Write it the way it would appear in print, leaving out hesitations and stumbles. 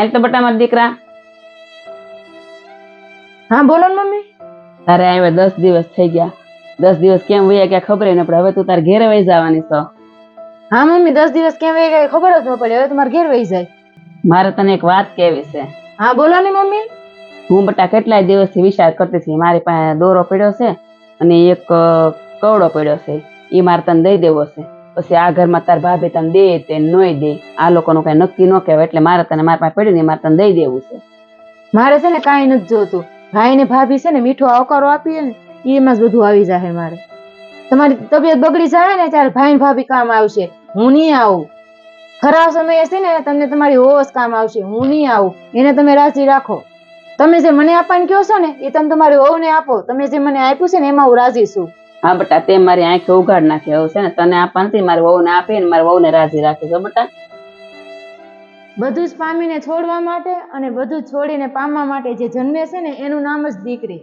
હાલ તો બટા મારા દીકરા. હા બોલો ને મમ્મી. તારે આવે 10 દિવસ થઈ ગયા. 10 દિવસ કેમ વયા ગયા ખબર ન પડે. હવે તું તાર ઘેરે વહી જવાની છો. હા મમ્મી 10 દિવસ કેમ વહી ગયા ખબર જ ન પડે. હવે તમારે ઘેર વહી જાય. મારે તને એક વાત કહેવી છે. હા બોલો ને મમ્મી. હું બટા કેટલાય દિવસથી વિચાર કરતી હતી. મારી પાસે દોરો પડ્યો છે અને એક કવડો પડ્યો છે. એ મારે તને દઈ દેવો છે. પછી આ ઘરમાં તાર ભાભી તને દે તે નોય દે. આ લોકોનું કઈ નક્કી ન કહેવાય. એટલે મારે તને મારા પાસે પડ્યું ને મારે તને દઈ દેવું છે. મારે છે ને કાંઈ નથી જોતું. ભાઈ ને ભાભી છે ને મીઠો આવકારો આપીએ ને એમાં જ બધું આવી જાય. મારે તમારી તબિયત બગડી જાય ને ત્યારે ભાઈ ને ભાભી કામ આવશે. હું નહીં આવું. ખરાબ સમય હશે ને તમને તમારી હોશ કામ આવશે. હું નહીં આવું. એને તમે રાજી રાખો. તમે જે મને આપવાનું કહો છો ને એ તમે તમારી વહુને આપો. તમે જે મને આપ્યું છે ને એમાં હું રાજી છું. હા બટા તે મારી આંખે ઉઘાડ નાખે એવું છે ને. તને આપવા નથી મારી વહુને આપી ને મારી વહુને રાજી રાખે છે બટા. બધું જ પામીને છોડવા માટે અને બધું જ છોડીને પામવા માટે જે જન્મે છે ને એનું નામ જ દીકરી.